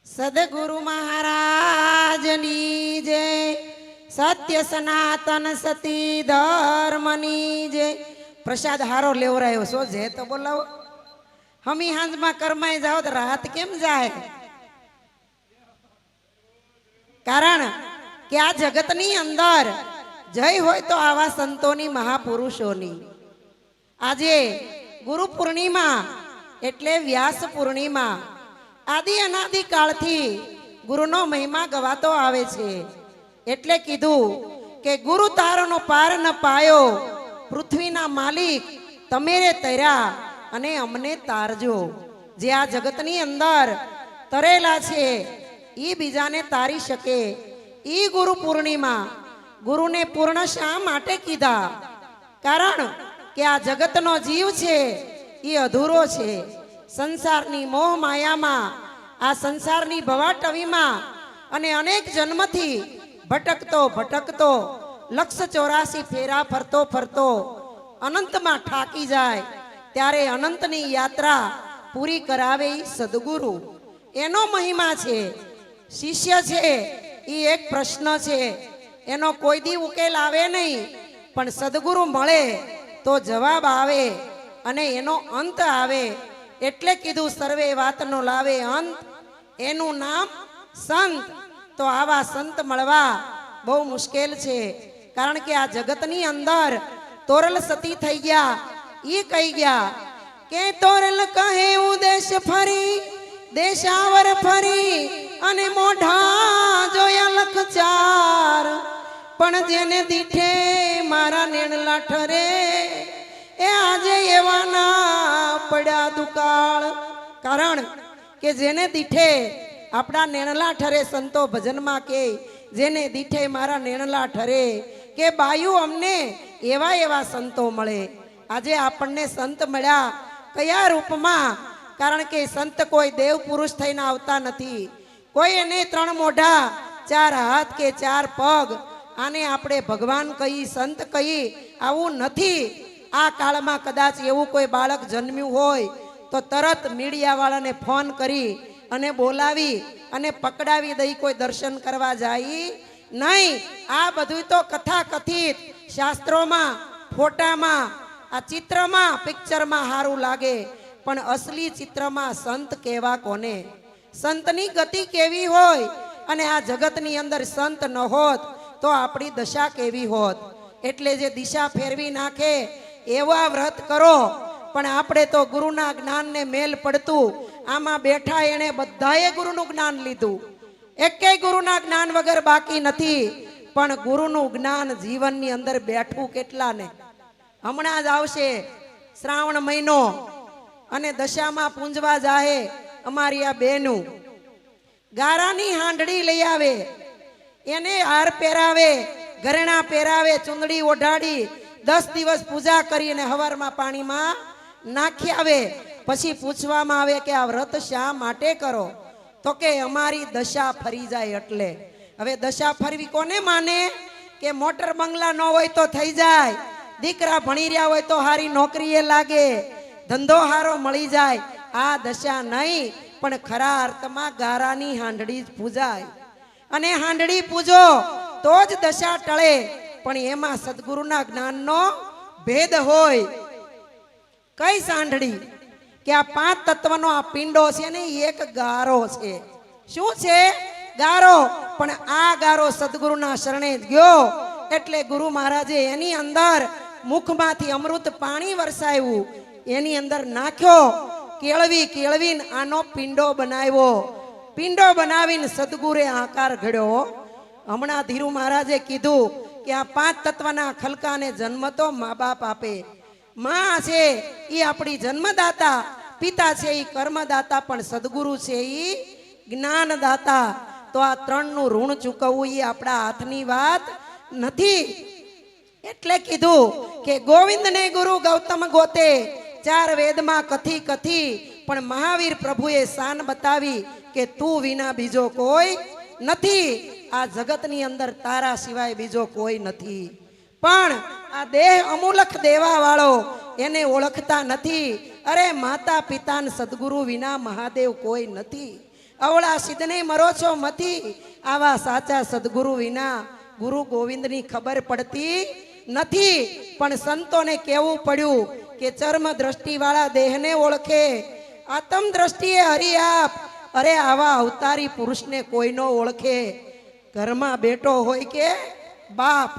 સદગુરુ મહારાજની જય, સત્ય સનાતન સતી ધર્મની જય। પ્રસાદ હારો લેવરાયો છો જે તો બોલાવો। હમી હાંજમાં કરમાઈ જાઓ તો રાત કેમ જાય? કારણ કે આ જગતની અંદર જય હોય તો આવા સંતોની મહાપુરુષોની। આજે ગુરુ પૂર્ણિમા એટલે વ્યાસ પૂર્ણિમા। આદિ અનાદિ કાળથી ગુરુનો મહિમા ગવાતો આવે છે। એટલે કીધું કે ગુરુ તારનો પાર ન પાયો, પૃથ્વીના માલિક તમે રે તર્યા અને અમને તારજો। જે આ જગતની અંદર તરેલા છે ઈ બીજાને તારી શકે। ઈ ગુરુ પૂર્ણિમા। ગુરુને પૂર્ણ શા માટે કીધા? કારણ કે આ જગતનો જીવ છે ઈ અધૂરો છે। સંસારની મોહ માયામાં, આ સંસારની ભવાટવીમાં અને અનેક જન્મથી ભટકતો ભટકતો 184 ફેરા ફરતો ફરતો અનંતમાં ઠાકી જાય। ત્યારે અનંતની યાત્રા પૂરી કરાવે સદગુરુ। એનો મહિમા છે। શિષ્ય છે એ એક પ્રશ્ન છે, એનો કોઈ દી ઉકેલ આવે નહીં, પણ સદગુરુ મળે તો જવાબ આવે અને એનો અંત આવે। એટલે કીધું સર્વે વાતનો લાવે અંત, એનું નામ સંત। તો આવા સંત મળવા બહુ મુશ્કેલ છે। કારણ કે આ જગતની અંદર તોરલ સતી થઈ ગયા। ઈ કહી ગયા કે તોરલ કહે હું દેશ ફરી, દેશાવર ફરી અને મોઢા જોયા 1,4। પણ જેને દીઠે મારા નેણલા ઠરે, એ આજે એવા ના પડ્યા દુકાળ। કારણ કે જેને દીઠે આપણા નેણલા ઠરે, સંતો ભજનમાં કે જેને દીઠે મારા નેણલા ઠરે, કે બાયુ અમને એવા એવા સંતો મળે। આજે આપણને સંત મળ્યા કયા રૂપમાં? કારણ કે સંત કોઈ દેવ પુરુષ થઈને આવતા નથી। કોઈ એને 3 મોઢા 4 હાથ કે 4 પગ, આને આપણે ભગવાન કહી, સંત કહી, આવું નથી। આ કાળમાં કદાચ એવું કોઈ બાળક જન્મ્યું હોય તો તરત મીડિયા વાળાને ફોન કરી અને બોલાવી અને પકડાવી દઈ કોઈ દર્શન કરવા જાય નહીં। આ બધું તો કથા કથિત શાસ્ત્રોમાં, ફોટામાં, આ ચિત્રમાં, પિક્ચરમાં સારું લાગે, પણ અસલી ચિત્રમાં સંત કેવા કોને? સંતની ગતિ કેવી હોય? અને આ જગતની અંદર સંત ન હોત તો આપણી દશા કેવી હોત? એટલે જે દિશા ફેરવી નાખે એવા વ્રત કરો। પણ આપણે તો ગુરુના જ્ઞાનને મેલ પડતું, આમાં બેઠા એને બધાએ ગુરુનું જ્ઞાન લીધું, એકેય ગુરુના જ્ઞાન વગર બાકી નથી। પણ ગુરુનું જ્ઞાન જીવનની અંદર બેઠું કેટલાને? હમણાં જ આવશે શ્રાવણ મહિનો અને દશામાં પૂંજવા જાહે અમારી આ બેનું। ગારાની હાંડડી લઈ આવે, એને હાર પહેરાવે, ઘરેણા પહેરાવે, ચુંદડી ઓઢાડી 10 દિવસ પૂજા કરીને હવારમાં પાણીમાં નાખી આવે। પછી પૂછવામાં આવે કે આ વ્રત શા માટે કરો? તો કે અમારી દશા ફરી જાય એટલે। હવે દશા ફરવી કોને માને? કે મોટર બંગલા ન હોય તો થઈ જાય, દીકરા ભણી રહ્યા હોય તો હારી નોકરીએ લાગે, ધંધો હારો મળી જાય, આ દશા નહીં। પણ ખરા અર્થમાં ગારાની હાંડડી જ પૂજાય, અને હાંડડી પૂજો તો જ દશા ટળે। પણ એમાં સદગુરુના જ્ઞાનનો ભેદ હોય। કઈ સાંઢળી? કે આ 5 તત્વનો આ પિંડો છે ને, એક ગારો છે। શું છે? ગારો। પણ આ ગારો સદગુરુના શરણે જ ગયો એટલે ગુરુ મહારાજે એની અંદર મુખમાંથી અમૃત પાણી વરસાવ્યું, એની અંદર નાખ્યો, કેળવી કેળવીને આનો પિંડો બનાવ્યો। પિંડો બનાવીને સદગુરે આકાર ઘડ્યો। હમણાં ધીરુ મહારાજે કીધું કે આ 5 તત્વના ખલકાને જન્મ તો મા બાપ આપે। માં છે એ આપણી જન્મદાતા, પિતા છે એ કર્મદાતા, પણ સદગુરુ છે એ જ્ઞાનદાતા। તો આ 3નું ઋણ ચૂકવવું એ આપણા હાથની વાત નથી। એટલે કીધું કે ગોવિંદને ગુરુ ગૌતમ ગોતે, 4 વેદમાં કથી કથી, પણ મહાવીર પ્રભુએ શાન બતાવી કે તું વિના બીજો કોઈ નથી। આ જગતની અંદર તારા સિવાય બીજો કોઈ નથી। પણ આ દેહ અમૂલક દેવા વાળો એને ઓળખતા નથી। અરે માતા પિતા સદગુરુ વિના મહાદેવ કોઈ નથી। અવળા સિદ્ધને મરો છો મથી, આવા સાચા સદગુરુ વિના ગુરુ ગોવિંદની ખબર પડતી નથી. પણ સંતોને કહેવું પડ્યું કે ચર્મ દ્રષ્ટિ વાળા દેહને ઓળખે, આત્મ દ્રષ્ટિએ હરી આપ. અરે આવા અવતારી પુરુષને કોઈ નો ઓળખે. ઘરમાં બેટો હોય કે બાપ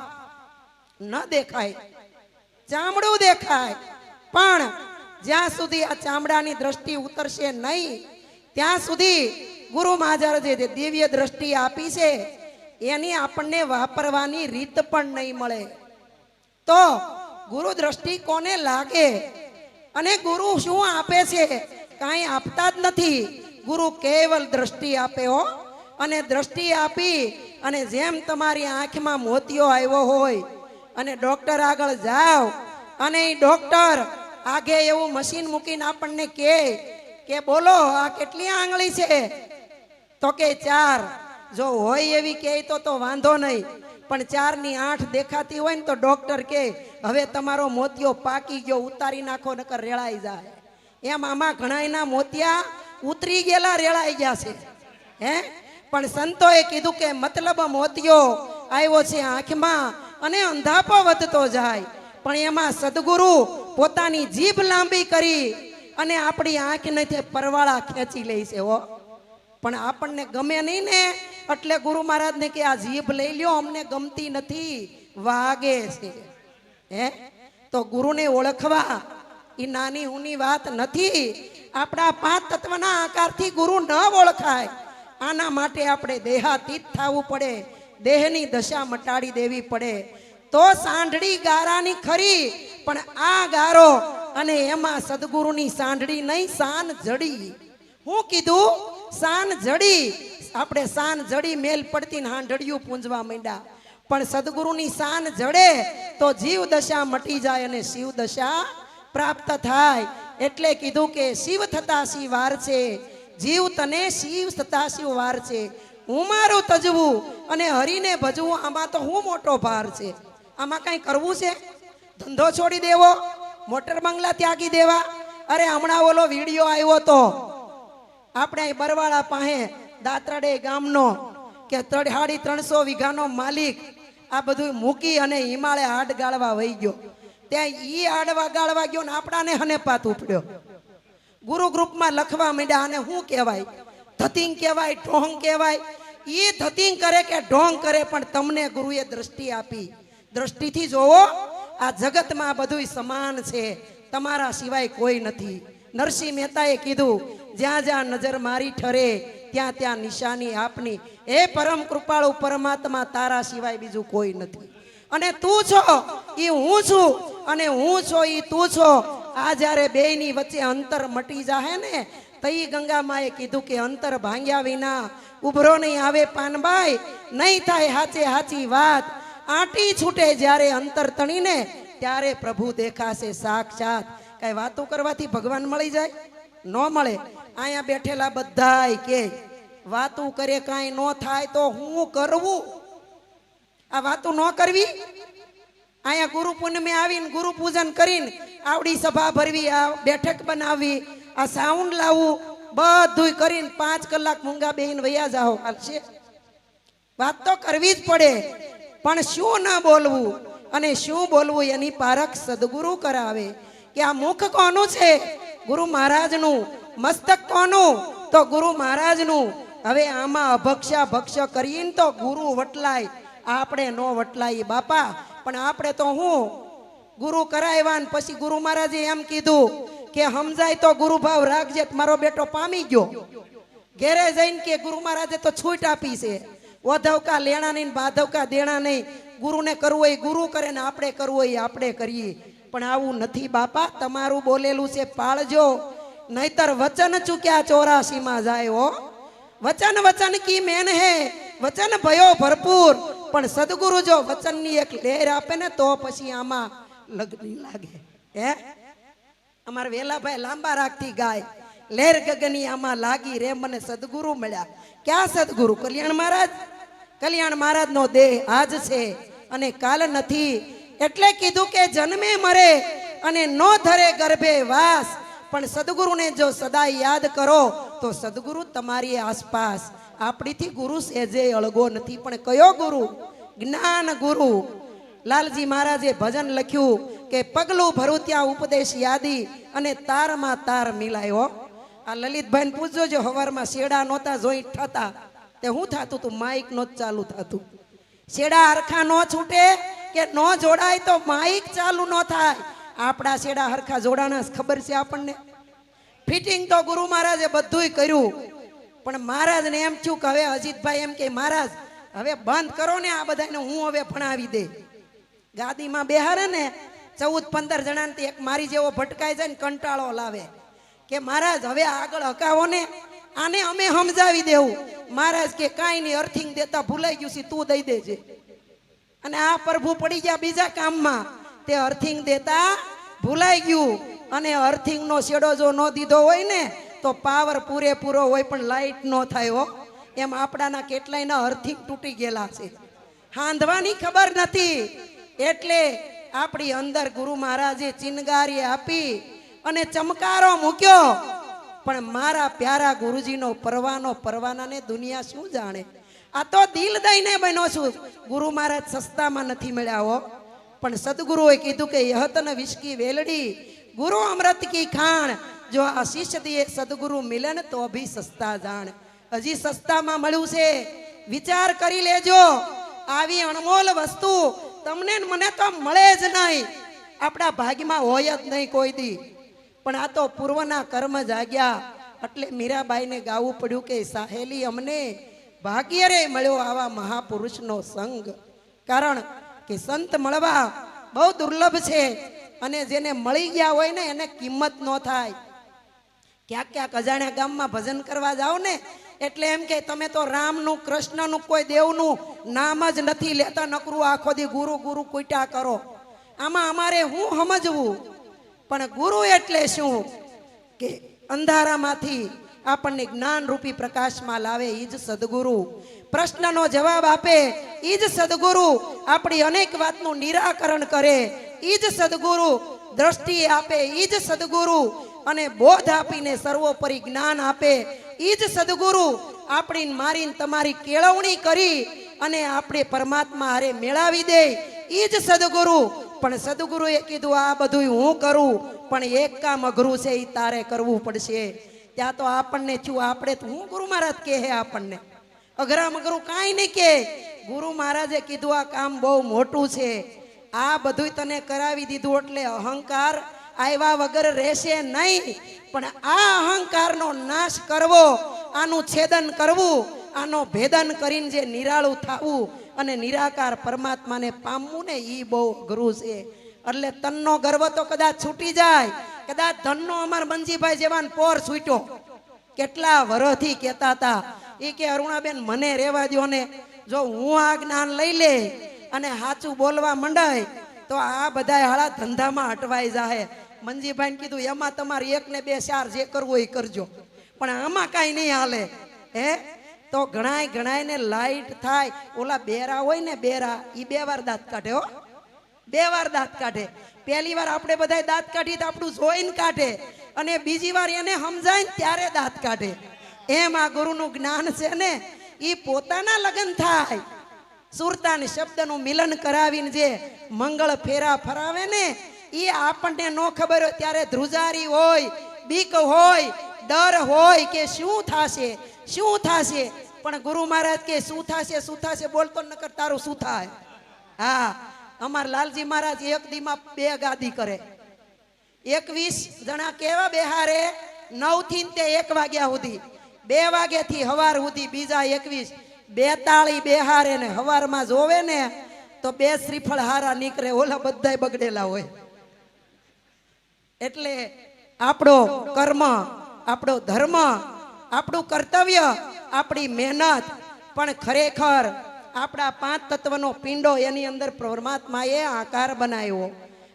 ન દેખાય, ચામડું દેખાય, પણ જ્યાં સુધી આ ચામડાની દ્રષ્ટિ ઉતરશે નહીં ત્યાં સુધી ગુરુ મહારાજે જે દિવ્ય દ્રષ્ટિ આપી છે એની આપણને વાપરવાની રીત પણ નહીં મળે. તો ગુરુ દ્રષ્ટિ કોને લાગે? અને ગુરુ શું આપે છે? કાંઈ આપતા જ નથી. ગુરુ કેવલ દ્રષ્ટિ આપે હો. અને દ્રષ્ટિ આપી અને જેમ તમારી આંખમાં મોતિયો આવ્યો હોય અને ડોક્ટર આગળ જાઓ અને એ ડોક્ટર આગે એવું મશીન મૂકીને આપણને કહે કે બોલો આ કેટલી આંગળી છે? તો કે 4. જો હોય એવી કહે તો વાંધો નહીં, પણ 4 ની 8 દેખાતી હોય ને તો ડોક્ટર કહે હવે તમારો મોતિયો પાકી ગયો, ઉતારી નાખો નકર રેળાઈ જાય. એમ આમાં ઘણાયના મોતિયા ઉતરી ગયેલા રેળાઈ ગયા છે. હે પણ સંતોએ કીધું કે મતલબ મોતિયો આવ્યો છે આંખમાં અને અંધાપો વધતો જાય, પણ એમાં સદગુરુ પોતાની જીભ લાંબી કરી અને આપણી આંખને પરવાળા ખેંચી લે છે હો. પણ આપણને ગમે નહીં ને એટલે ગુરુ મહારાજને કે આ જીભ લઈ લ્યો, અમને ગમતી નથી, વાગે છે. હે તો ગુરુને ઓળખવા એ નાની ઊની વાત નથી. આપણા 5 તત્વના આકારથી ગુરુ ન ઓળખાય. આના માટે આપણે દેહાતીત થવું પડે, દેહની દશા મટાડી દેવી પડે. તો સાંઢળી ગારાની ખરી, પણ આ ગારો અને એમાં સદગુરુની સાંઢળી નહીં, સાન જડી. હું કીધું? સાન જડી. આપણે સાન જડી મેલ પડતી ને હાંઢળિયું પૂંજવા માંડ્યા, પણ સદગુરુની સાન જડે તો જીવ દશા મટી જાય અને શિવ દશા પ્રાપ્ત થાય. એટલે કીધું કે શિવ થતા શિવ વાર છે, જીવ તને શિવ થતા શિવ વાર છે. હું મારું તજવું અને હરીને ભજવું, આમાં તો હું મોટો ભાર છે. આમાં કઈ કરવું છે? ધંધો છોડી દેવો? મોટર બંગલા ત્યાગી દેવા? અરે હમણાં ઓલો વિડીયો આવ્યો તો આપણે બરવાળા પાસે દાતરડે ગામનો કે 350 વીઘાનો માલિક આ બધું મૂકી અને હિમાલય હાડ ગાળવા વહી ગયો. ત્યાં ઈ આડવા ગાળવા ગયો ને આપણાને હનેપાત ઉપડ્યો. ગુરુ ગ્રુપમાં લખવા માંડ્યા, અને શું કહેવાય? ધતિંગ કહેવાય, ઢોંગ કહેવાય. એ ધતિંગ કરે કે ઢોંગ કરે, પણ તમને ગુરુએ દ્રષ્ટિ આપી. દ્રષ્ટિથી જોવો, આ જગતમાં બધું સમાન છે, તમારા સિવાય કોઈ નથી. નરસિંહ મહેતાએ કીધું જ્યાં જ્યાં નજર મારી ઠરે ત્યાં ત્યાં નિશાની આપની. એ પરમ કૃપાળુ પરમાત્મા, તારા સિવાય બીજું કોઈ નથી. અને તું છો એ હું છું, અને હું છો એ તું છો. આ જ્યારે બેયની વચ્ચે અંતર મટી જાહે ને, તઈ ગંગામાએ કીધું કે અંતર ભાંગ્યા વિના ઉભરો નહીં આવે પાનબાઈ, નહીં થાય હાચે હાચી વાત. આંટી છૂટે જ્યારે અંતર તણીને, ત્યારે પ્રભુ દેખાશે સાક્ષાત. કઈ વાતો કરવાથી ભગવાન મળી જાય? ન મળે. અહીંયા બેઠેલા બધાય કે વાતું કરે કાંઈ ન થાય તો હું કરવું? આ વાતું ન કરવી. અહીંયા ગુરુ પૂનમે આવીને ગુરુ પૂજન કરીને આવડી સભા ભરવી, આ બેઠક બનાવવી, આ સાઉન્ડ લાવવું, બધું કરીને 5 કલાક મૂંગા બેહીને વયા જાઓ, હાલશે? વાત તો કરવી જ પડે. પણ શું ન બોલવું અને શું બોલવું એની પારખ સદગુરુ કરાવે. કે આ મુખ કોનું છે? ગુરુ મહારાજનું. મસ્તક કોનું? તો ગુરુ મહારાજનું. હવે આમાં અભક્ષા ભક્ષ કરીને તો ગુરુ વટલાય, આપણે નો વટલાય બાપા. પણ આપણે તો હું ગુરુ કરાવ્યા ને પછી ગુરુ મહારાજે એમ કીધું કે સમજાય તો ગુરુ ભાવ રાખજે. મારો બેટો પામી ગયો, ઘેરે જઈને કે ગુરુ મહારાજે તો છૂટ આપી છે, ઓધવકા લેણા નહીં, બાધવકા દેણા નહીં. ગુરુને કરવું હોય ગુરુ કરે ને આપણે કરવું હોય આપણે કરીએ. પણ આવું નથી બાપા. તમારું બોલેલું છે પાળજો, નહીતર વચન ચૂક્યા 84 જાય હો. વચન વચન કી મેન હે, વચન ભયો ભરપૂર. પણ સદગુરુ જો વચનની એક લહેર આપે ને તો પછી આમાં લગ્ન લાગે. હે અમાર વેલાભાઈ લાંબા રાખતી ગાય, લહેર ગગની આમાં લાગી રે મને સદગુરુ મળ્યા. ક્યાં સદગુરુ? કલ્યાણ મહારાજ. કલ્યાણ મહારાજ નો દેહ આજ છે અને કાલ નથી. એટલે કીધું કે જન્મે મરે અને નો ધરે ગર્ભે વાસ. પણ સદગુરુને જો સદા યાદ કરો તો તો સદગુરુ તમારી આસપાસ, આપણીથી ગુરુ સહેજે અળગો નથી. પણ કયો ગુરુ? જ્ઞાન ગુરુ. લાલજી મહારાજે ભજન લખ્યું કે પગલું ભરું ત્યાં ઉપદેશ યાદી અને તારમાં તાર મિલાયો. આ લલિતભાઈને પૂછજો, જો હવારમાં શેડા નહોતા જોઈ થતા તે શું થતું તું? માઇક નો ચાલુ થતું. શેડા હરખા નો છૂટે કે નો જોડાય તો માઇક ચાલુ નો થાય. આપણા શેડા હરખા જોડાણા ખબર છે આપણને. ફિટિંગ તો ગુરુ મહારાજે બધુંય કર્યું, પણ મહારાજને એમ થયું કે હવે અજીતભાઈ એમ કે મહારાજ હવે બંધ કરો ને આ બધાને, હું હવે ભણાવી દે. ગાદીમાં બેહારે ને 14-15 જણાને એક મારી જેવો ભટકાઈ જાય ને કંટાળો લાવે કે મહારાજ હવે આગળ હકાવો ને, આને અમે સમજાવી દેવું. મહારાજ કે કાંઈ નહીં, અર્થિંગ દેતા ભૂલાઈ ગયું છે, તું દઈ દેજે. અને આ પ્રભુ પડી ગયા બીજા કામમાં, તે અર્થિંગ દેતા ભૂલાઈ ગયું. અને અર્થિંગ નો શેડો જો ન દીધો હોય ને તો પાવર પૂરેપૂરો હોય પણ લાઈટ ન થાય હો. એમ આપણાના કેટલાયના અર્થિંગ તૂટી ગયેલા છે, હાંધવાની ખબર નથી. એટલે આપણી અંદર ગુરુ મહારાજે ચિનગારી આપી અને ચમકારો મૂક્યો. પણ મારા પ્યારા ગુરુજીનો પરવાનાને દુનિયા શું જાણે? આ તો દિલ દઈને બન્યો છું. ગુરુ મહારાજ સસ્તામાં નથી મળ્યા હો. પણ સદગુરુએ કીધું કે યહતન વિસ્કી વેલડી ગુરુ અમૃત કી ખાણ, જો આ શિષ્ય દિએ સદગુરુ મિલન તો ભી સસ્તા જાણ. હજી સસ્તામાં મળ્યું છે, વિચાર કરી લેજો. આવી અણમોલ વસ્તુ તમને મને તો મળે જ નહીં, આપણા ભાગ્યમાં હોય જ નહીં કોઈ દી. પણ આ તો પૂર્વના કર્મ જાગ્યા એટલે મીરાબાઈને ગાવું પડ્યું કે સાહેલી અમને ભાગ્ય રે મળ્યો આવા મહાપુરુષનો સંગ. કારણ કે સંત મળવા બહુ દુર્લભ છે, અને જેને મળી ગયા હોય ને એને કિંમત ન થાય. ક્યાંક ક્યાંક અજાણ્યા ગામમાં ભજન કરવા જાઓ ને એટલે એમ કે તમે તો રામનું કૃષ્ણનું કોઈ દેવનું નામ જ નથી લેતા, નકરું આખો દી ગુરુ ગુરુ કુટ્યા કરો. આમાં અમારે હું સમજવું? પણ ગુરુ એટલે શું કે અંધારામાંથી આપણને જ્ઞાન રૂપી પ્રકાશમાં લાવે ઈ જ સદગુરુ. પ્રશ્નનો જવાબ આપે ઈ જ સદગુરુ. આપણી અનેક વાતનું નિરાકરણ કરે ઈ જ સદગુરુ. દ્રષ્ટિ આપે ઈ જ સદગુરુ. અને બોધ આપીને સર્વોપરી જ્ઞાન આપે ઈ જ સદગુરુ. આપણી મારીને તમારી કેળવણી કરી અને આપણે પરમાત્મા હારે મેળાવી દે ઈ જ સદગુરુ. પણ સદગુરુએ કીધું આ બધું હું કરું, પણ એક કામ અઘરું છે, એ તારે કરવું પડશે. ત્યાં તો આપણને છું, આપણે તો હું ગુરુ મહારાજ કહે આપણને અઘરા મઘરું કાંઈ નહીં કે. ગુરુ મહારાજે કીધું આ કામ બહુ મોટું છે, આ બધું તને કરાવી દીધું એટલે અહંકાર આવ્યા વગર રહેશે નહીં. પણ આ અહંકારનો નાશ કરવો, આનું છેદન કરવું, આનો ભેદન કરીને જે નિરાળું થવું અને નિરાકાર પરમાત્માને પામવું ને એ બહુ અઘરું છે. એટલે તનનો ગર્વ તો કદાચ છૂટી જાય, કદાચ ધનનો અમાર મંજીભાઈ જેવાન પોર છૂટ્યો. કેટલા વર્ષથી કહેતા હતા એ કે અરુણાબેન મને રહેવા દો ને, જો હું આ જ્ઞાન લઈ લે અને સાચું બોલવા મંડાય તો આ બધા હાળા ધંધામાં અટવાઈ જાય. મંજીભાઈને કીધું એમાં તમારે 1 ને 2 4 જે કરવું એ કરજો, પણ આમાં કાંઈ નહીં હાલે. હે તો ઘણાય ને લાઈટ થાય. ઓલા બેરા હોય ને બેરા, એ 2 વાર દાંત કાઢે હો, 2 વાર દાંત કાઢે. પહેલી વાર આપણે બધા દાંત કાઢી તો આપણું જોઈને કાઢે, અને બીજી વાર એને સમજાય ને ત્યારે દાંત કાઢે. એમ આ ગુરુનું જ્ઞાન છે ને એ પોતાના લગ્ન થાય, સુરતાની શબ્દનું મિલન કરાવીને જે મંગળ ફેરા ફરાવે ને એ આપણને ન ખબર હોય ત્યારે ધ્રુજારી હોય, બીક હોય, ડર હોય કે શું થશે શું થશે. પણ ગુરુ મહારાજ કે શું થશે બોલતો નકર તારું શું થાય. હા, અમાર લાલજી મહારાજ એક દીમાં 2 ગાદી કરે. 21 જણા કેવા બેહારે 9 થી 1 વાગ્યા સુધી, 2 વાગ્યાથી હવાર સુધી બીજા 21 42 બેહારે ને હવારમાં જોવે ને તો 2 શ્રીફળ હારા નીકળે, ઓલા બધાય બગડેલા હોય. એટલે આપણો કર્મ, આપણો ધર્મ, આપણું કર્તવ્ય, આપણી મહેનત, પણ ખરેખર આપણા 5 તત્વનો પિંડો એની અંદર પરમાત્માએ આકાર બનાવ્યો.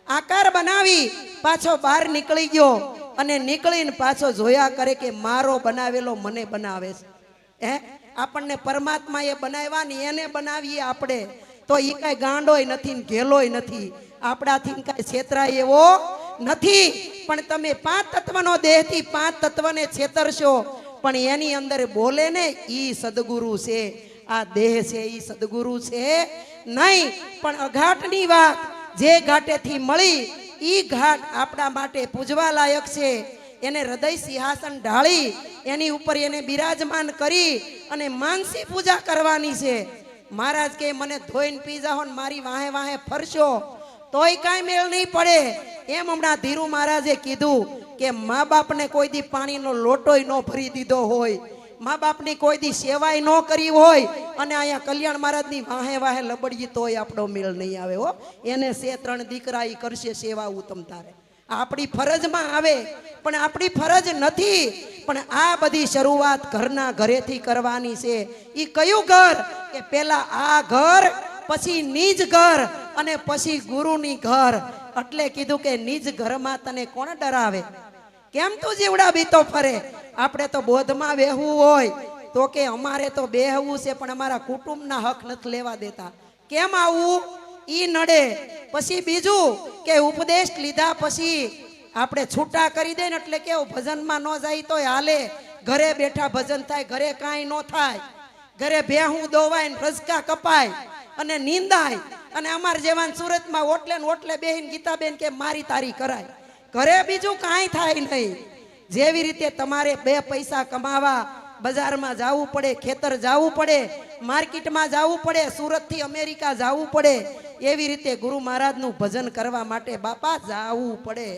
આકાર બનાવી પાછો બહાર નીકળી ગયો અને નીકળીને પાછો જોયા કરે કે મારો બનાવેલો મને બનાવે છે. હે આપણને પરમાત્માએ બનાવ્યા ને એને બનાવીએ આપણે તો એ કાંઈ ગાંડોય નથી ને ઘેલોય નથી, આપણાથી કાંઈ છેતરાય એવો નથી. પણ તમે 5 તત્વનો દેહથી 5 તત્વને છેતરશો પણ એની અંદર બોલે ને ઈ સદગુરુ છે. આ દેહ છે ઈ સદગુરુ છે નહીં, પણ અઘાટની વાત જે ઘાટેથી મળી ઈ ઘાટ આપણા માટે પૂજવા લાયક છે. એને હૃદય સિંહાસન ઢાળી એની ઉપર એને બિરાજમાન કરી અને માનસી પૂજા કરવાની છે. મહારાજ કે મને ધોઈને પી જાઓ ને મારી વાહે વાહે ફરશો તોય કાંઈ મેળ નહીં પડે. એમ હમણાં ધીરુ મહારાજે કીધું કે મા બાપને કોઈ દી પાણીનો લોટોય ન ભરી દીધો હોય, મા બાપની કોઈ દી સેવાય ન કરી હોય અને અહીંયા કલ્યાણ મહારાજની વાહે વાહે લબડીએ તોય આપણો મેળ નહીં આવે હો. એને સે 3 દીકરા ઈ કરશે સેવા ઉત્તમ તારે. આપણી ફરજમાં આવે પણ આપણી ફરજ નથી. પણ આ બધી શરૂઆત ઘરના ઘરેથી કરવાની છે. ઈ કયું ઘર કે પેલા આ ઘર, પછી નિજ ઘર અને પછી ગુરુની ઘર. એટલે કીધું કે નિજ ઘરમાં તને કોણ ડરાવે? કેમ તું જીવડા બીતો ફરે? આપણે તો બોધમાં બેહવું હોય તો કે અમારે તો બેહવું છે પણ અમારા કુટુંબના હક નથી લેવા દેતા. કેમ આવું? ઈ નડે. પછી બીજું કે ઉપદેશ લીધા પછી આપણે છૂટા કરી દે ને એટલે કેવું ભજનમાં ન જાય તો હાલે. ઘરે બેઠા ભજન થાય, ઘરે કાંઈ ન થાય. ઘરે ભેહું દોવાય ને રજકા કપાય અને નીંદાય અને અમાર જેવાન સુરતમાં ઓટલે ને ઓટલે બેહીને ગીતાબેન કે મારી તારી કરાય. ઘરે બીજું કાંઈ થાય નહીં. જેવી રીતે તમારે 2 પૈસા કમાવા બજારમાં જવું પડે, ખેતર જવું પડે, માર્કેટમાં જવું પડે, સુરતથી અમેરિકા જવું પડે, એવી રીતે ગુરુ મહારાજનું ભજન કરવા માટે બાપા જવું પડે.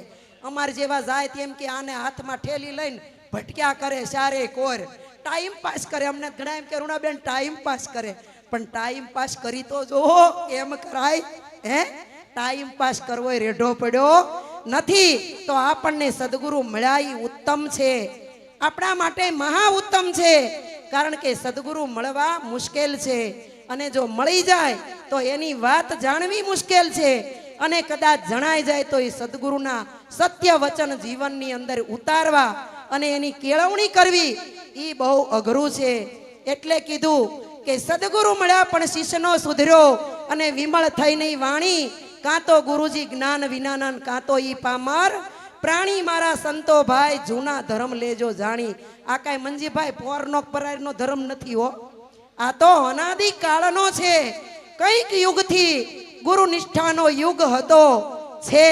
અમાર જેવા જાય તેમ કે આને હાથમાં ઠેલી લઈને ભટક્યા કરે, સારે કોર ટાઈમ પાસ કરે. અમને ઘણા એમ કે રૂણાબેન ટાઈમ પાસ કરે, પણ ટાઈમ પાસ કરી તો જો એમ કરાય હે? ટાઈમ પાસ કરવો એ રેઢો પડ્યો નથી. તો આપણને સદગુરુ મળ્યા ઈ ઉત્તમ છે, આપણા માટે મહા ઉત્તમ છે. કારણ કે સદગુરુ મળવા મુશ્કેલ છે અને જો મળી જાય તો એની વાત જાણવી મુશ્કેલ છે. અને કદાચ જણાઈ જાય તો એ સદગુરુના સત્ય વચન જીવનની અંદર ઉતારવા અને એની કેળવણી કરવી એ બહુ અઘરું છે. એટલે કીધું કે સદગુરુ મળ્યા પણ શિષ્યનો સુધર્યો અને વિમળ થઈને વાણી. કાં તો ગુરુજી જ્ઞાન વિનાના, કાં તો ઈ પામર પ્રાણી. મારા સંતો ભાઈ જૂના ધર્મ લેજો જાણી. આ કાંઈ મંજીભાઈ પોરનો પરારનો ધર્મ નથી હો. આ તો અનાદિ કાળનો છે. કઈક યુગથી ગુરુ નિષ્ઠાનો યુગ હતો છે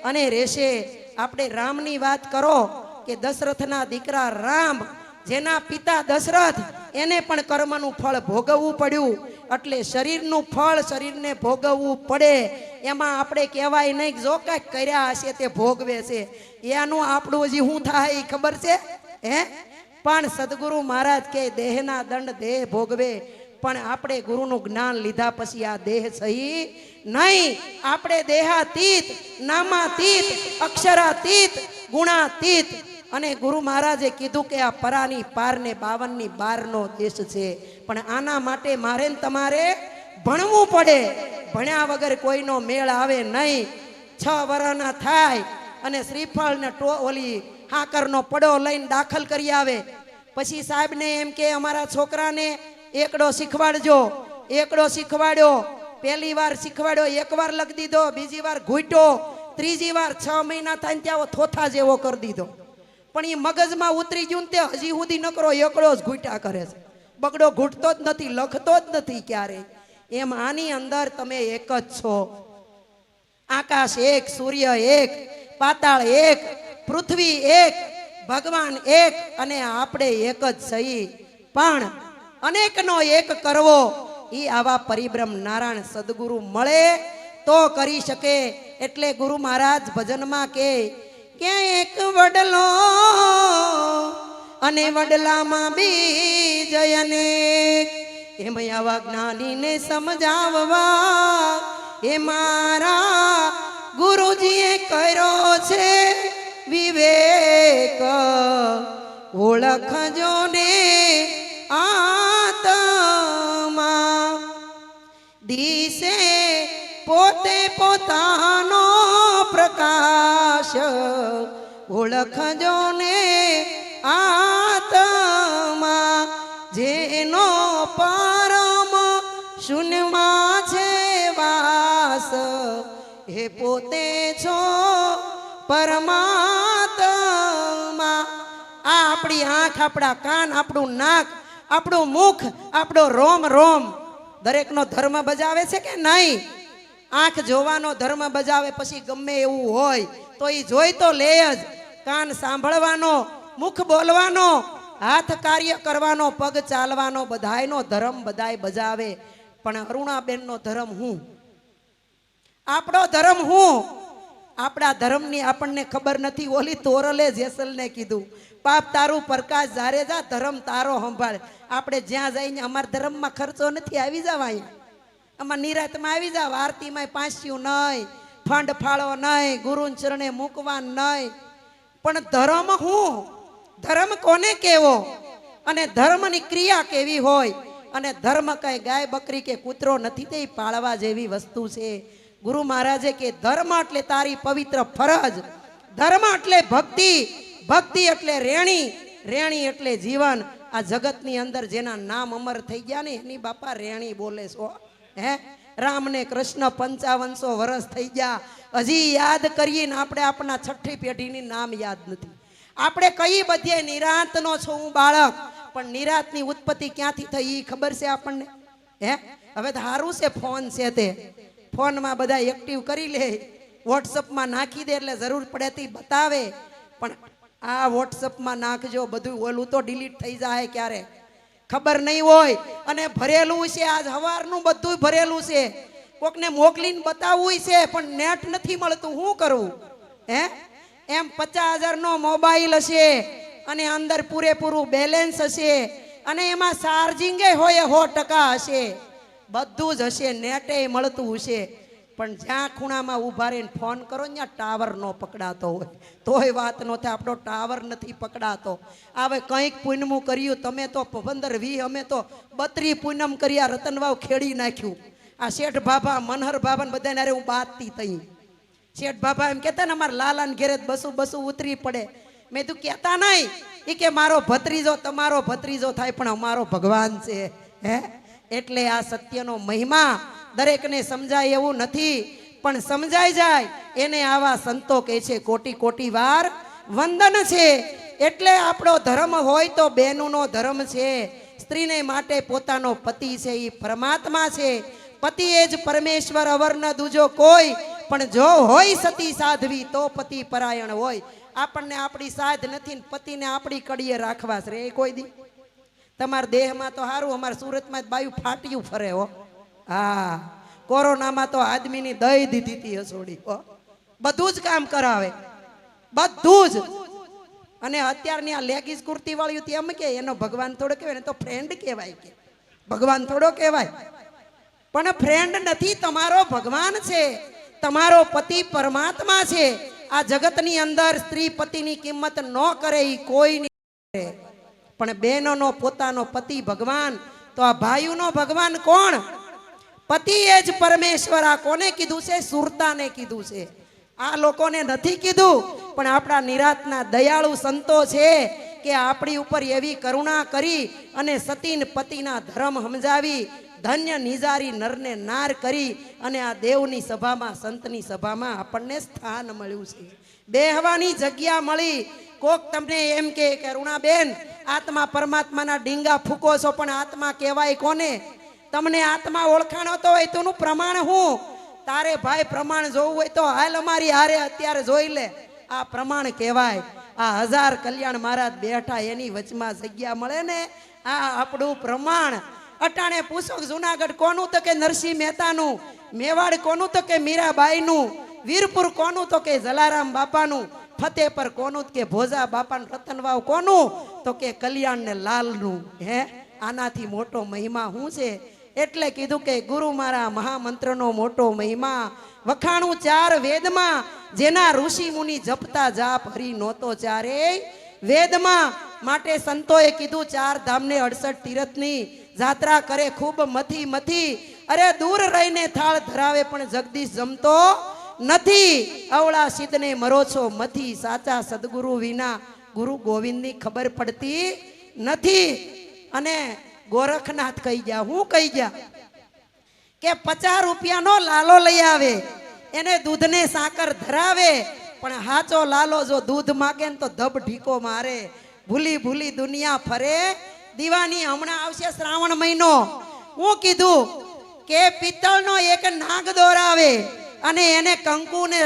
અને રહેશે. આપણે રામની વાત કરો કે દશરથના દીકરા રામ, જેના પિતા દશરથ, એને પણ કર્મનું ફળ ભોગવવું પડ્યું. એટલે શરીરનું ફળ શરીરને ભોગવવું પડે. એમાં આપણે કહેવાય નહીં જો કાંઈક કર્યા હશે તે ભોગવે છે. એનું આપણું હજી શું થાય એ ખબર છે હે? પણ સદગુરુ મહારાજ કે દેહના દંડ દેહ ભોગવે. પણ આપણે ગુરુનું જ્ઞાન લીધા પછી આ દેહ સહી નહીં. આપણે દેહાતીત, નામાતીત, અક્ષરાતીત, ગુણાતીત. અને ગુરુ મહારાજે કીધું કે આ પરાની પાર ને 52ની 12નો દેશ છે. પણ આના માટે મારે ને તમારે ભણવું પડે. ભણ્યા વગર કોઈનો મેળ આવે નહીં. 6 વર્ષના થાય અને શ્રીફળ ને ઓલી હાકરનો પડો લઈને દાખલ કરી આવે. પછી સાહેબને એમ કે અમારા છોકરાને એકડો શીખવાડજો. એકડો શીખવાડ્યો. પહેલી વાર શીખવાડ્યો, 1 વાર લખી દીધો, બીજી વાર ઘૂંટ્યો, ત્રીજી વાર 6 મહિના થાય ત્યાં થોથા જેવો કરી દીધો. પણ એ મગજમાં ઉતરી ગયું તે હજી સુધી નકરો એકડો જ ઘૂંટા કરે છે. બગડો ઘૂંટતો જ નથી, લખતો જ નથી ક્યારે. એમ આની અંદર તમે એક જ છો. આકાશ એક, સૂર્ય એક, પાતાળ એક, પૃથ્વી એક, ભગવાન એક અને આપણે એક જ સહી. પણ અનેકનો એક કરવો એ આવા પરિબ્રહ્મ નારાયણ સદગુરુ મળે તો કરી શકે. એટલે ગુરુ મહારાજ ભજનમાં કે એક વડલો અને વડલામાં બીજ અનેક. એમ આવા જ્ઞાનીને સમજાવવા એ મારા ગુરુજીએ કર્યો છે વિવેક. ઓળખજો ને આત્મા દિશે પોતે પોતાનો પ્રકાશ. ઓળખજો ને આત્મા જેનો પરમ શૂન્યમાં છે વાસ. એ પોતે છો પરમાત્મા. આ આપણી આપણી આંખ, આપણા કાન, આપણું નાક, આપણું મુખ, આપણો રોમ રોમ દરેકનો ધર્મ બજાવે છે કે નહીં? આંખ જોવાનો ધર્મ બજાવે, પછી ગમે એવું હોય તો એ જોઈ તો લે જ. કાન સાંભળવાનો, મુખ બોલવાનો, હાથ કાર્ય કરવાનો, પગ ચાલવાનો, બધાયનો ધર્મ બધાય બજાવે. પણ અરુણાબેનનો ધર્મ હું? આપણો ધર્મ હું? આપણા ધર્મની આપણને ખબર નથી. ઓલી તોરલે જેસલને કીધું, પાપ તારું પ્રકાશ જારે જા, ધર્મ તારો સંભાળ. આપણે જ્યાં જઈને અમારા ધર્મમાં ખર્ચો નથી, આવી જાવ અહીંયા. આમાં નિરાતમાં આવી જાવ. આરતીમાં પાંસ્યું નહીં, ફંડ ફાળો નહીં, ગુરુન ચરણે મૂકવા નહીં. પણ ધર્મ હું? ધર્મ કોને કેવો? અને ધર્મની ક્રિયા કેવી હોય? અને ધર્મ કઈ ગાય બકરી કે કૂતરો નથી, તે પાળવા જેવી વસ્તુ છે. ગુરુ મહારાજે કે ધર્મ એટલે તારી પવિત્ર ફરજ, ધર્મ એટલે ભક્તિ, ભક્તિ એટલે રેણી, રેણી એટલે જીવન. આ જગતની અંદર જેના નામ અમર થઈ ગયા ને એની બાપા રેણી બોલે છો. હે રામ ને કૃષ્ણ 5500 વર્ષ થઈ ગયા, હજી યાદ કરીએ ને આપણે આપણા છઠ્ઠી પેઢીની નામ યાદ નથી. આપણે કઈ બધે નિરાંતનો છો હું બાળક, પણ નિરાંતની ઉત્પત્તિ ક્યાંથી થઈ એ ખબર છે આપણને? હે હવે તો સારું છે ફોન છે, તે ફોનમાં બધા એક્ટિવ કરી લે, વોટ્સઅપમાં નાખી દે એટલે જરૂર પડે તે બતાવે. પણ આ વોટ્સઅપમાં નાખજો, બધું ઓલું તો ડિલીટ થઈ જાય ક્યારે ખબર નહીં હોય. અને ભરેલું છે, આજ સવારનું બધું ભરેલું છે. કોકને મોકલીને બતાવવું છે પણ નેટ નથી મળતું, શું કરવું? હે એમ 50,000 નો મોબાઈલ હશે અને અંદર પૂરેપૂરું બેલેન્સ હશે અને એમાં ચાર્જિંગ હોય 100% હશે, બધું જ હશે, નેટે મળતું હશે. પણ જ્યાં ખૂણામાં ઊભા રહીને ફોન કરો ત્યાં ટાવર ન પકડાતો હોય તોય વાત ન થાય. આપણો ટાવર નથી પકડાતો. હવે કંઈક પૂનમું કર્યું તમે તો 15-20, અમે તો 32 પૂનમ કર્યા, રતનવાવ ખેડી નાખ્યું. આ શેઠ બાબા, મનહર બાબા ને બધાને અરે હું બાતતી થઈ. શેઠ બાબા એમ કહેતા ને અમારા લાલાને ઘેરે બસું ઉતરી પડે. મેં તું કહેતા નહીં એ કે મારો ભત્રીજો તમારો ભત્રીજો થાય પણ અમારો ભગવાન છે. હે એટલે આ સત્યનો મહિમા દરેકને સમજાય એવું નથી, પણ સમજાઈ જાય એને આવા સંતો કહે છે કોટી કોટી વાર વંદન છે. એટલે આપણો ધર્મ હોય તો બહેનોનો ધર્મ છે. સ્ત્રીને માટે પોતાનો પતિ છે એ પરમાત્મા છે. પતિ એ જ પરમેશ્વર, અવર ન દૂજો કોઈ. પણ જો હોય સતી સાધવી તો પતિ પરાયણ હોય. આપણને આપણી સાધ નથી ને પતિને આપણી કડીએ રાખવા છે રે કોઈ દી. તમારા દેહમાં તો સારું, અમારા સુરતમાં બાયું ફાટ્યું ફરે હો. હા કોરોનામાં તો આદમીની દઈ દીધી હતી હસોડી. બધું જ કામ કરાવે, બધું જ. અને અત્યારની આ લેગીસ કુર્તી વાળ્યું એમ કે એનો ભગવાન થોડો કહેવાય ને, તો ફ્રેન્ડ કહેવાય. કે ભગવાન થોડો કહેવાય, પણ ફ્રેન્ડ નથી, તમારો ભગવાન છે. તમારો પતિ પરમાત્મા છે. આ જગતની અંદર સ્ત્રી પતિની કિંમત ન કરે એ કોઈ નહીં કરે, પણ બહેનોનો પોતાનો પતિ ભગવાન. તો આ ભાઈઓનો ભગવાન કોણ? પતિ એ જ પરમેશ્વર. આ કોને કીધું છે? સુરતાને કીધું છે. આ લોકોને નથી કીધું, પણ આપણા નિરાતના દયાળુ સંતો છે કે આપણી ઉપર એવી કરુણા કરી અને સતીન પતિના ધર્મ સમજાવી ધન્ય નિજારી નરને નાર કરી અને આ દેવની સભામાં, સંતની સભામાં આપણને સ્થાન મળ્યું છે, બેહવાની જગ્યા મળી. કોક તમને એમ કે અરુણાબેન આત્મા પરમાત્માના ડીંગા ફૂકો છો, પણ આત્મા કહેવાય કોને? તમને આત્મા ઓળખાણો તો હોય તોનું પ્રમાણ હું? તારે ભાઈ પ્રમાણ જોવું હોય તો હાલ અમારી હારે અત્યારે જોઈ લે. આ પ્રમાણ કહેવાય. આ 1000 કલ્યાણ મહારાજ બેઠા એની વચમાં જગ્યા મળે ને, આ આપણું પ્રમાણ. અટાણે પૂછો જુનાગઢ કોનું? તો કે નરસિંહ મહેતાનું. મેવાડ કોનું? તો કે મીરાબાઈનું. વીરપુર કોનું? તો કે જલારામ બાપાનું. ફતેપર કોનું? કે ભોજા બાપાનું. રતનવાવ કોનું? તો કે કલ્યાણ ને લાલનું. હે આનાથી મોટો મહિમા શું છે? એટલે કીધું કે ગુરુ મારા મહામંત્રનો મોટો મહિમા વખાણું 4 વેદમાં. જેના ઋષિ મુનિ જપતા જાપ હરી નહોતો ચારે વેદમાં. માટે સંતોએ કીધું 4 ધામને 68 તીરથની જાત્રા કરે ખૂબ મથી મથી. અરે દૂર રહીને થાળ ધરાવે પણ જગદીશ જમતો નથી. અવળા સિદ્ધને મરો છો મથી. સાચા સદગુરુ વિના ગુરુ ગોવિંદની ખબર પડતી નથી. અને ગોરખનાથ કહી ગયા, હું કહી ગયા કે 50 રૂપિયાનો લાલો લઈ આવે, એને દૂધને સાકર ધરાવે, પણ હાચો લાલો જો દૂધ માગે ને તો ધબ ઢીકો મારે. ભૂલી ભૂલી દુનિયા ફરે દીવાની. હમણાં આવશે શ્રાવણ મહિનો. હું કીધું કે પિત્તળનો એક નાગ દોરાવે અને એને કંકુ ને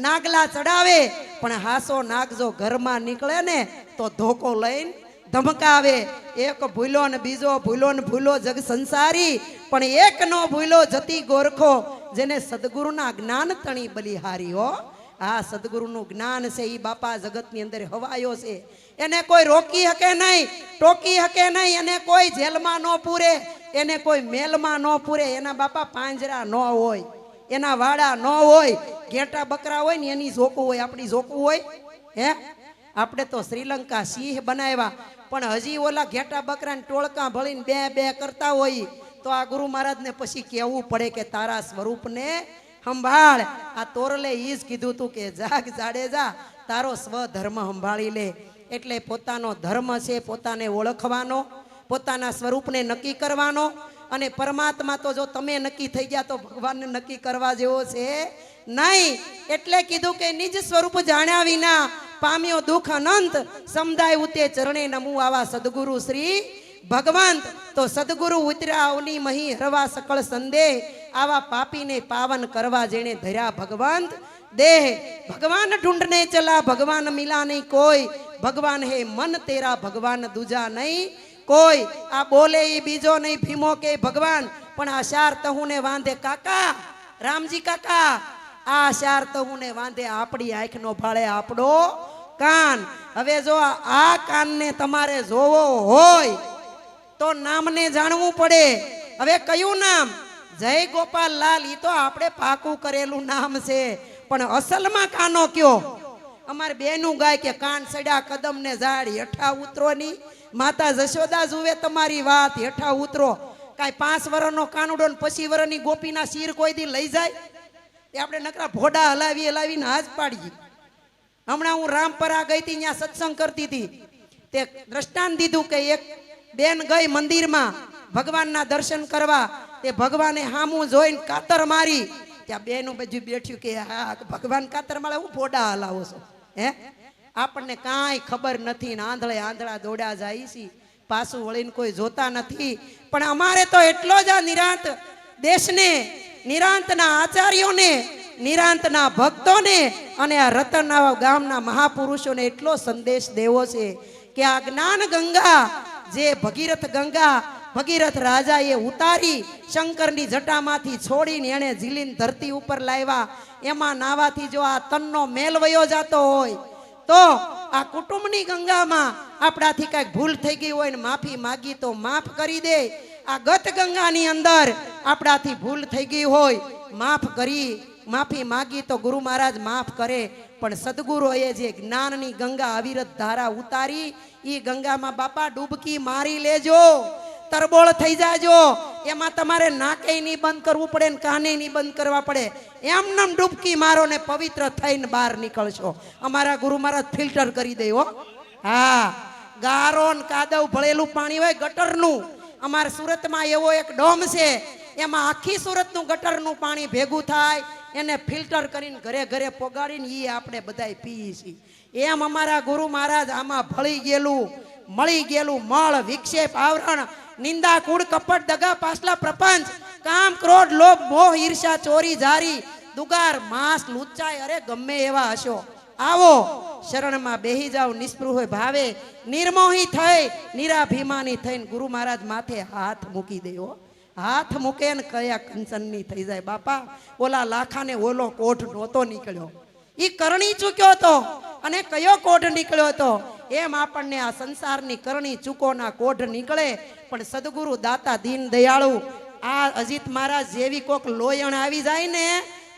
નાગલા ચડાવે, પણ હાસો નાગ જો ઘરમાં નીકળે ને તો ધોકો લઈને ધમકાવે. એક ભૂલો ને બીજો ભૂલો ને ભૂલો જગ સંસારી, પણ એક નો ભૂલો જતી ગોરખો, જેને સદગુરુના જ્ઞાન તણી બલિહારી. હો આ સદગુરુનું જ્ઞાન છે એ બાપા જગતની અંદર હવાયો છે. એને કોઈ રોકી શકે નહીં, ટોકી શકે નહીં, એને કોઈ જેલમાં ન પૂરે, એને કોઈ મેલમાં ન પૂરે. એના બાપા પાંજરા ન હોય, એના વાડા ન હોય, ઘેટા બકરા હોય ને એની ઝોકું હોય. આપણી ઝોકું હોય હે? આપણે તો શ્રીલંકા સિંહ બનાવ્યા, પણ હજી ઓલા ઘેટા બકરાને ટોળકા ભળીને બે બે કરતા હોય તો આ ગુરુ મહારાજને પછી કહેવું પડે કે તારા સ્વરૂપને સંભાળ. આ તોરલે ઈ જ કીધું તું કે જાગ જાડેજા, તારો સ્વધર્મ સંભાળી લે. એટલે પોતાનો ધર્મ છે પોતાને ઓળખવાનો, પોતાના સ્વરૂપને નક્કી કરવાનો. અને પરમાત્મા તો જો તમે નક્કી થઈ ગયા તો ભગવાનને નક્કી કરવા જેવો છે નહીં. એટલે કીધું કે નિજ સ્વરૂપ જાણ્યા વિના પામ્યો દુઃખ અનંત, સમદાય ઉતે ચરણે નમું આવા સદગુરુ શ્રી ભગવંત. તો સદગુરુ ઉતર્યા અવની મહી હરવા સકળ સંદેહ, આવા પાપીને પાવન કરવા જેણે ધર્યા ભગવંત દેહ. ભગવાન ઢૂંઢને ચલા ભગવાન મિલા નહીં કોઈ, ભગવાન હે મન તેરા ભગવાન દૂજા નહીં કોઈ. આ બોલે ઈ બીજો નહીં ભીમો કે ભગવાન, પણ આ શાર તહુને વાંધે કાકા રામજી કાકા, આ શાર તહુને વાંધે આપણી આંખનો ભાળે આપણો કાન. હવે જો આ કાનને તમારે જોવો હોય તો નામને જાણવું પડે. હવે કયું નામ? જય ગોપાલ લાલ. ઈ તો આપણે પાકું કરેલું નામ છે, પણ અસલમાં કાનો કયો? અમારે બેનું ગાય કે કાન સડ્યા કદમ ને ઝાડ, હેઠા ઉતરો ની માતા જશોદા જુએ તમારી વાત, હેઠા ઉતરો. કાંઈ 5 વર્ષનો કાનુડો ને 25 વર્ષની ગોપીના શીર કોઈ દી લઈ જાય? એ આપણે નકરા ભોડા હલાવી હલાવીને હાથ પાડીએ. હમણાં હું રામપરા ગઈ હતી, ત્યાં સત્સંગ કરતી હતી, તે દ્રષ્ટાંત દીધું કે એક બેન ગઈ મંદિરમાં ભગવાનના દર્શન કરવા, તે ભગવાને હામું જોઈને કાતર મારી. ત્યાં બેનું બધું બેઠ્યું કે હા ભગવાન કાતર મારે, હું ભોડા હલાવો છો હે? આપણને કાંઈ ખબર નથી ને આંધળે આંધળા દોડ્યા જાય છે, પાછું વળીને કોઈ જોતા નથી. પણ અમારે તો એટલો જ આ નિરાંત દેશને, નિરાંતના આચાર્યોને, નિરાંતના ભક્તોને અને આ રતનના ગામના મહાપુરુષોને એટલો સંદેશ દેવો છે કે આ જ્ઞાન ગંગા જે ભગીરથ ગંગા ભગીરથ રાજાએ ઉતારી શંકરની જટામાંથી છોડીને એણે ઝીલીને ધરતી ઉપર લાવ્યા, એમાં નાવાથી જો આ તનનો મેલ વયો જતો હોય તો આ કુટુંબની ગંગામાં આપણાથી કાંઈક ભૂલ થઈ ગઈ હોય ને માફી માગી તો માફ કરી દે. આ ગત ગંગાની અંદર આપણાથી ભૂલ થઈ ગઈ હોય, માફ કરી માફી માગી તો ગુરુ મહારાજ માફ કરે. પણ સદગુરુએ જે જ્ઞાનની ગંગા અવિરત ધારા ઉતારી, એ ગંગામાં બાપા ડૂબકી મારી લેજો, તરબોળ થઈ જાજો. એમાં તમારે નાકે નહીં બંધ કરવું પડે ને કાને નહીં બંધ કરવા પડે, એમનેમ ડૂબકી મારો ને પવિત્ર થઈને બહાર નીકળશો. અમારા ગુરુ મહારાજ ફિલ્ટર કરી દે હો. હા, ગારો ને કાદવ ભળેલું પાણી હોય ગટરનું, અમારા સુરતમાં એવો એક ડોમ છે, એમાં આખી સુરતનું ગટરનું પાણી ભેગું થાય, એને ફિલ્ટર કરીને ઘરે ઘરે પોગાડીને એ આપણે બધાય પીએ છીએ. એમ અમારા ગુરુ મહારાજ આમાં ભળી ગયેલું મળી ગયેલું મળ વિક્ષેપ આવરણ નિંદા કુડ કપટ દગા પાછલા પ્રપંચ કામ ક્રોધ લોભ મોહ ઈર્ષા ચોરી જારી દુગાર માંસ લુચ્ચાય, અરે ગમે એવા હશો, આવો શરણમાં બેહી જાવ, નિસ્પૃહ ભાવે નિર્મોહી થઈ નિરાભિમાની થઈને ગુરુ મહારાજ માથે હાથ મૂકી દેવો. હાથ મૂકે ને કયા કંચનની થઈ જાય. બાપા ઓલા લાખાને ઓલો કોઠ નહોતો નીકળ્યો, ઈ કરણી ચૂક્યો હતો, અને કયો કોઢ નીકળ્યો હતો? એમ આપણને આ સંસારની કરણી ચૂકોના કોઢ નીકળે. પણ સદગુરુ દાતા દીન દયાળુ આ અજીત મહારાજ જેવી કોક લોયણ આવી જાય ને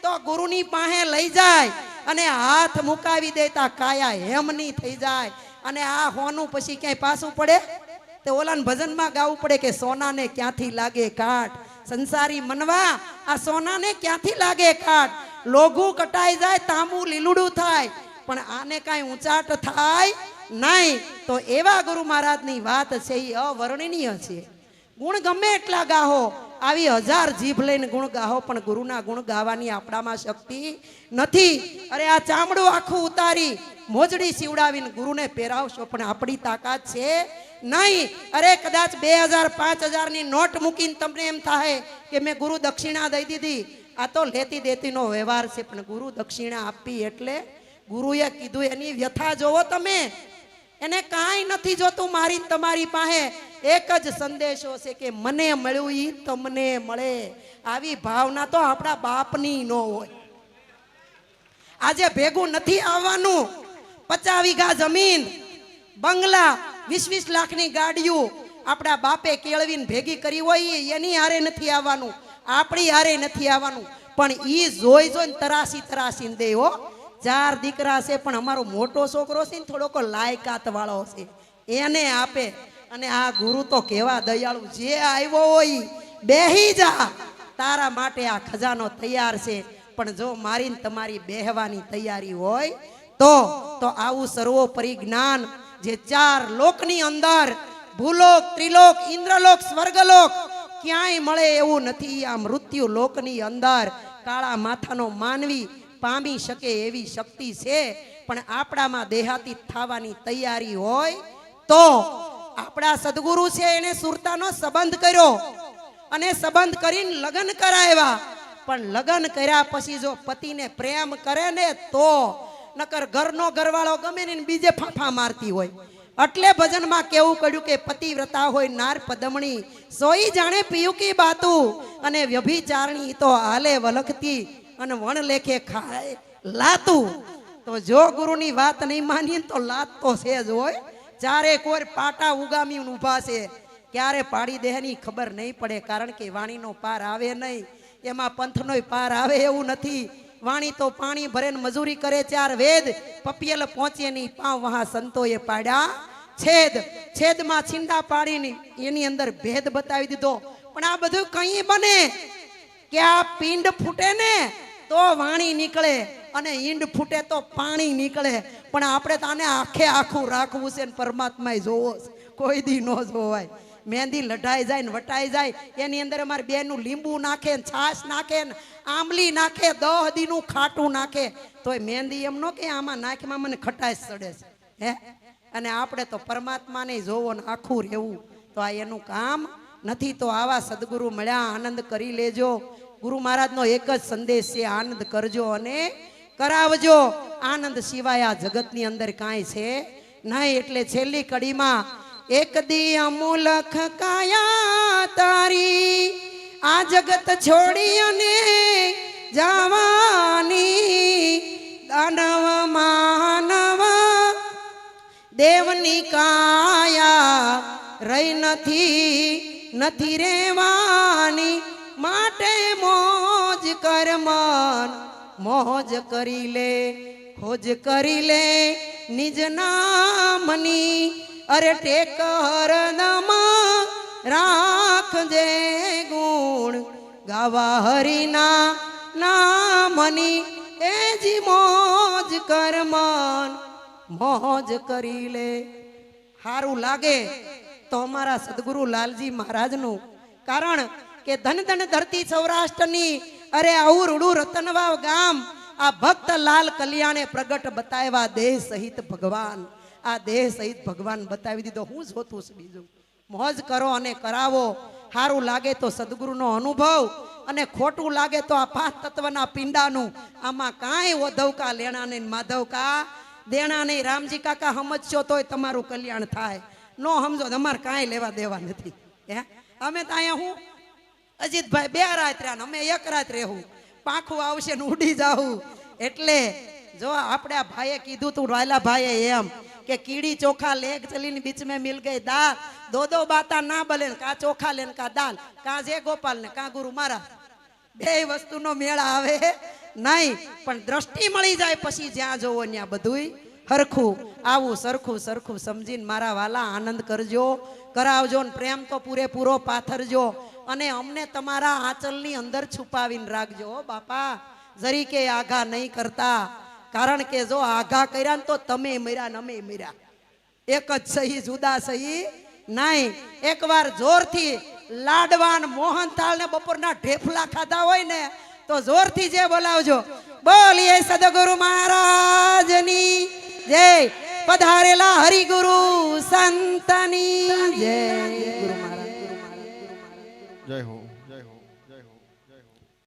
તો ગુરુની પાસે લઈ જાય અને હાથ મુકાવી દેતા કાયા હેમની થઈ જાય. અને આ હોનું પછી ક્યાંય પાછું પડે તે ઓલાને ભજનમાં ગાવું પડે કે સોનાને ક્યાંથી લાગે કાટ, સંસારી મનવા આ સોનાને ક્યાંથી લાગે કાટ. લોઘું કટાઈ જાય તાંબુ લીલુડું થાય, પણ આને કાંઈ ઊંચાટ થાય નહીં. તો એવા ગુરુ મહારાજની વાત છે એ અવર્ણનીય છે. ગુણ ગમે એટલા ગાહો, આવી હજાર જીભ લઈને ગુણ ગાહો પણ ગુરુના ગુણ ગાવાની આપણામાં શક્તિ નથી. અરે આ ચામડું આખું ઉતારી મોજડી સીવડાવીને ગુરુને પહેરાવશો પણ આપણી તાકાત છે નહીં. અરે કદાચ 2000 5000 ની નોટ મૂકીને તમને એમ થાય કે મેં ગુરુ દક્ષિણા દઈ દીધી, આ તો લેતી દેતીનો વ્યવહાર છે. પણ ગુરુ દક્ષિણા આપી એટલે ગુરુએ કીધું એની વ્યથા જોવો તમે. એને કાંઈ નથી જોતું મારી તમારી પાસે એક જ સંદેશો છે કે મને મળ્યું ઈ તમને મળે. આવી ભાવના તો આપણા બાપની ન હોય. આજે ભેગું નથી આવવાનું. 50 વીઘા જમીન, બંગલા, 20 લાખની ગાડીઓ આપણા બાપે કેળવીને ભેગી કરી હોય એની હારે નથી આવવાનું, આપણી હારે નથી આવવાનું. પણ ઈ જોઈ જોઈને તરાસી દે હો. 4 દીકરા છે પણ અમારો મોટો છોકરો છે ને થોડોક લાયકાત વાળો છે એને આપે. અને આ ગુરુ તો કેવા દયાળુ, જે આવ્યો હોય બેહી જા, તારા માટે આ ખજાનો તૈયાર છે. પણ જો મારીને તમારી બેહવાની તૈયારી હોય તો આવું સર્વોપરી જ્ઞાન જે 4 લોકની અંદર ભૂલોક, ત્રિલોક, ઇન્દ્રલોક, સ્વર્ગલોક ક્યાંય મળે એવું નથી. આ મૃત્યુ લોકની અંદર કાળા માથાનો માનવી પામી શકે એવી શક્તિ છે. પણ આપણામાં દેહાતીત થવાની તૈયારી હોય તો આપણા સદગુરુ છે એને સુરતાનો સંબંધ કર્યો અને સંબંધ કરીને લગ્ન કરાવ્યા. પણ લગ્ન કર્યા પછી જો પતિને પ્રેમ કરે ને તો નકર ઘરનો ઘરવાળો ગમે ને બીજે ફાંફા મારતી હોય. એટલે ભજનમાં કેવું કહ્યું કે પતિવ્રતા હોય નાર પદમણી, સોઈ જાણે પિયુકી બાતું, અને વ્યભિચારણી તો હાલે વલખતી અને વણ લેખે ખાય લાતું. તો જો ગુરુની વાત નહીં માનીએ તો લાત તો છે જ હોય. 4 કોર પાટા ઉગામી ઊભા છે, ક્યારે પાડી દેહની ખબર નહીં પડે. કારણ કે વાણીનો પાર આવે નહીં, એમાં પંથનો પાર આવે એવું નથી. વાણી તો પાણી ભરે ને મજૂરી કરે 4 વેદ, પપિયલ પહોંચે નહીં પાવ વહા સંતોએ પાડ્યા છેદ. છેદમાં છીંડા પાડીને એની અંદર ભેદ બતાવી દીધો. પણ આ બધું કઈ બને કે આ પિંડ ફૂટે ને તો વાણી નીકળે અને ઈંડ ફૂટે તો પાણી નીકળે. પણ આપણે તો આને આખે આખું રાખવું છે ને પરમાત્માએ જોવો છે, કોઈ દી ન જોવાય. મહેંદી લઢાઈ જાય ને વટાઈ જાય એની અંદર અમારે બેનું લીંબુ નાખે ને છાશ નાખે ને આંબલી નાખે, 10 દીનું ખાટું નાખે તોય મહેંદી એમ નો કે આમાં નાખમાં મને ખટાશ ચડે છે હે. અને આપણે તો પરમાત્માને જોવો ને આખું રહેવું, તો આ એનું કામ નથી. તો આવા સદગુરુ મળ્યા, આનંદ કરી લેજો. ગુરુ મહારાજનો એક જ સંદેશ છે, આનંદ કરજો અને કરાવજો. આનંદ સિવાય આ જગતની અંદર કાંઈ છે નહીં. એટલે છેલ્લી કડીમાં એક દી અમૂલખ કાયા તારી આ જગત છોડી અને જવાની, દાનવ માનવ દેવની કાયા રહી નથી રેવાની. માટે મોજ કર મન, મોજ કરી લે, ખોજ કરી લે નિજ નામની. અરે ટેક હરદમ રાખજે ગુણ, ગાવા હરિના નામની. એ જી મોજ કર મન, મોજ કરી લે. સારું લાગે તો અમારા સદગુરુ લાલજી મહારાજનું. કારણ કે ધન ધન ધરતી સૌરાષ્ટ્રની, અરે આવું રૂડું રતનવાવ ગામ આ ભક્ત લાલ કલ્યાણે પ્રગટ બતાવ્યા દેહ સહિત ભગવાન. આ દેહ સહિત ભગવાન બતાવી દીધો. હું જોતું છું બીજું? મોજ કરો અને કરાવો. સારું લાગે તો સદગુરુનો અનુભવ, અને ખોટું લાગે તો આ 5 તત્વના પિંડાનું. આમાં કાંઈ ઓધવકા લેણા નહીં, માધવકા દેણા નહીં. રામજી કાકા સમજશો તોય તમારું કલ્યાણ થાય, નો સમજો તમારે કાંઈ લેવા દેવા નથી. હે અમે તો અહીંયા હું અજીતભાઈ 2 રાત રહ્યા, અમે 1 રાત રહેવું. પાંખું આવશે ને ઉડી જાવું. એટલે જો આપણે આ ભાઈએ કીધું તું રાયલા ભાઈએ એમ કે કીડી ચોખા લેગ ચલીને बीच में मिल गई दाल, 2 बाता ना बले, કા ચોખા લેન કા દાલ, કા જે ગોપાલ ને કા ગુરુ મારા. 2 વસ્તુનો મેળ આવે નહીં. પણ દ્રષ્ટિ મળી જાય પછી જ્યાં જોવો ત્યાં બધુંય હરખું. આવું સરખું સરખું સમજીને મારા વાલા આનંદ કરજો, કરાવજો ને પ્રેમ તો પૂરેપૂરો પાથરજો. અને અમને તમારા આંચલની અંદર છુપાવીને રાખજો બાપા. જરીકે આઘા નહીં કરતા. કારણ કે જો આઘા કર્યા ને તો તમે મર્યા ને અમે મર્યા. એક જ સહી, જુદા સહી નહીં. એકવાર જોરથી લાડવાન મોહનથાળ ને બપોરના ઢેફલા ખાધા હોય ને તો જોરથી જે બોલાવજો. બોલીએ સદગુરુ મહારાજની જય. પધારેલા હરિગુરુ સંતની જય. ગુરુ મહારાજ જય હો.